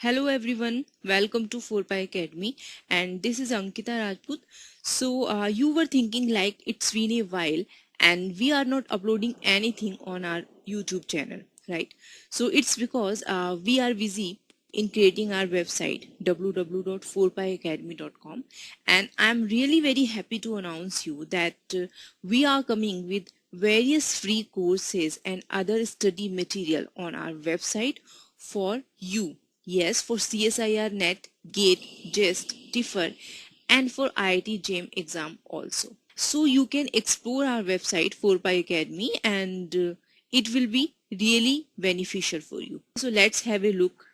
Hello everyone, welcome to 4Pi Academy, and this is Ankita Rajput. So you were thinking like it's been a while and we are not uploading anything on our YouTube channel, right? So it's because we are busy in creating our website www.4piacademy.com, and I'm really very happy to announce you that we are coming with various free courses and other study material on our website for you. Yes, for CSIR NET, GATE, JEST, TIFR, and for IIT JAM exam also. So you can explore our website 4Pi Academy, and it will be really beneficial for you. So let's have a look.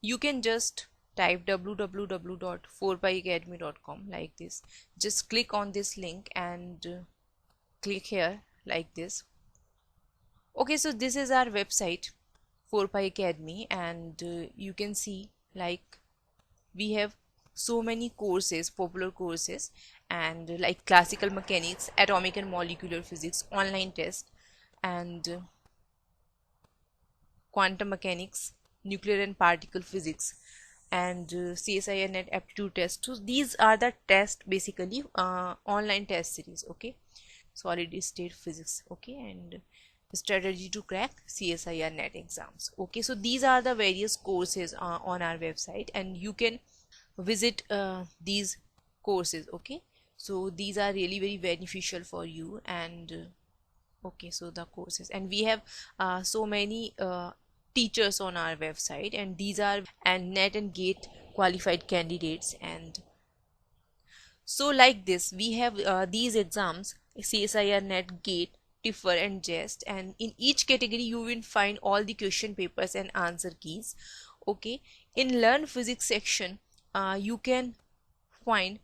You can just type www.4piacademy.com like this. Just click on this link and click here like this. Okay, so this is our website 4pi academy, and you can see like we have so many courses, popular courses, and like classical mechanics, atomic and molecular physics, online test, and quantum mechanics, nuclear and particle physics, and CSIR net aptitude test. So these are the test, basically online test series. Okay, solid state physics. Okay, and strategy to crack CSIR net exams. Okay, so these are the various courses on our website, and you can visit these courses. Okay, so these are really very beneficial for you. And okay, so the courses, and we have so many teachers on our website, and these are and net and gate qualified candidates. And so like this we have these exams: CSIR net, gate, TIFR, and JEST, and in each category you will find all the question papers and answer keys. Okay, in learn physics section you can find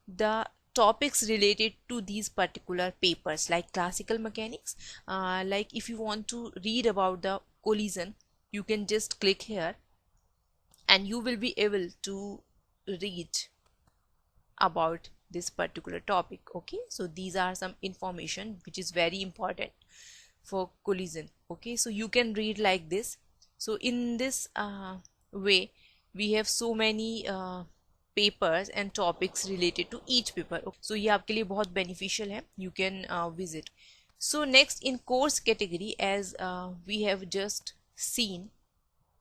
the topics related to these particular papers, like classical mechanics. Like if you want to read about the collision, you can just click here and you will be able to read about this particular topic. Okay, so these are some information which is very important for collision. Okay, so you can read like this. So in this way we have so many papers and topics related to each paper. So ये आपके लिए बहुत beneficial है, you can visit. So next, in course category, as we have just seen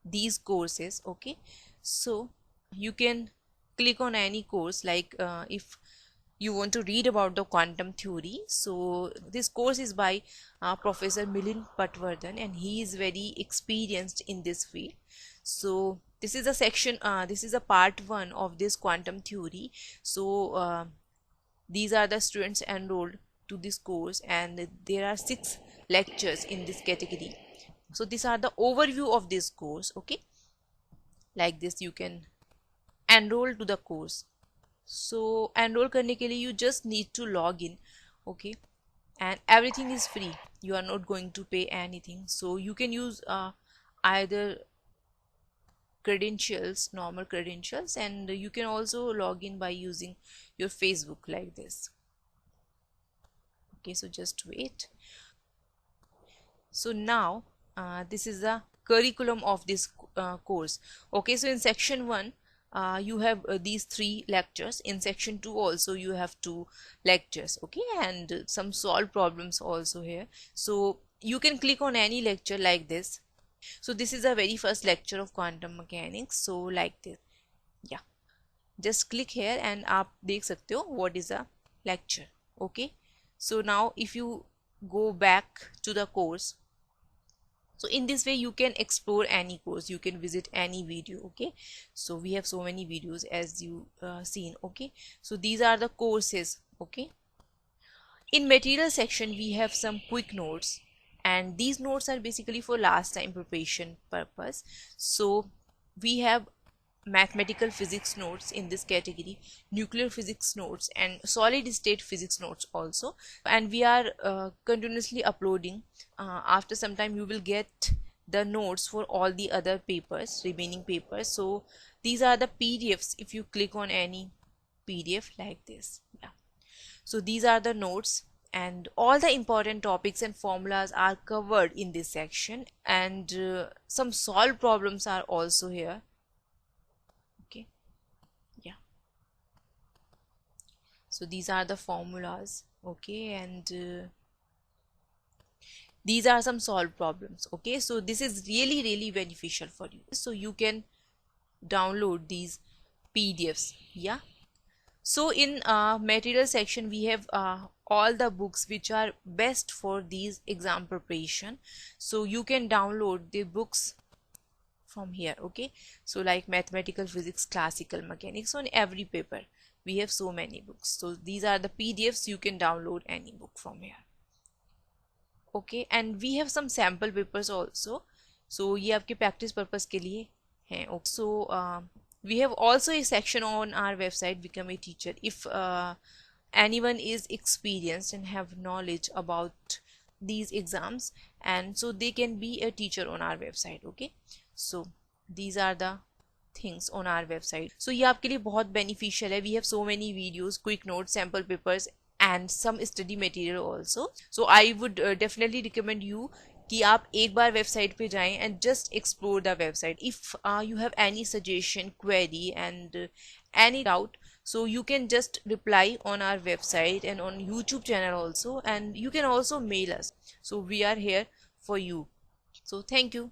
these courses. Okay, so you can click on any course, like if you want to read about the quantum theory, so this course is by Professor Milind Patwardhan, and he is very experienced in this field. So this is a section, this is a part 1 of this quantum theory. So these are the students enrolled to this course, and there are 6 lectures in this category. So these are the overview of this course. Okay, like this you can enroll to the course. So enroll करने के लिए you just need to log in. Okay, and everything is free, you are not going to pay anything. So you can use either credentials, normal credentials, and you can also log in by using your Facebook like this. Okay, so just wait. So now this is the curriculum of this course. Okay, so in section 1 you have these 3 lectures. In section 2 also you have 2 lectures. Okay, and some solved problems also here. So you can click on any lecture like this. So this is the very first lecture of quantum mechanics. So like this, yeah, just click here and आप देख सकते हो what is the lecture. Okay, so now if you go back to the course, so in this way you can explore any course, you can visit any video. Okay, so we have so many videos as you seen. Okay, so these are the courses. Okay, in material section we have some quick notes, and these notes are basically for last time preparation purpose. So we have mathematical physics notes in this category, nuclear physics notes, and solid state physics notes also. And we are continuously uploading. After some time you will get the notes for all the other papers, remaining papers. So these are the PDFs. If you click on any PDF like this, yeah, so these are the notes, and all the important topics and formulas are covered in this section, and some solved problems are also here. Okay, yeah, so these are the formulas. Okay, and these are some solved problems. Okay, so this is really beneficial for you, so you can download these PDFs. Yeah, so in material section we have all the books which are best for these exam preparation, so you can download the books from here. Okay, so like mathematical physics, classical mechanics, on every paper we have so many books, so these are the PDFs, you can download any book from here. Okay, and we have some sample papers also, so ये आपके practice purpose के लिए हैं. Okay, so we have also a section on our website, Become a Teacher. If anyone is experienced and have knowledge about these exams, and so they can be a teacher on our website. Okay, so these are the things on our website. So ये आपके लिए बहुत beneficial है. We have so many videos, quick notes, sample papers and some study material also. So I would definitely recommend you कि आप एक बार website पे जाएं and just explore the website. If you have any suggestion, query and any doubt, so you can just reply on our website and on YouTube channel also, and you can also mail us. So we are here for you. So thank you.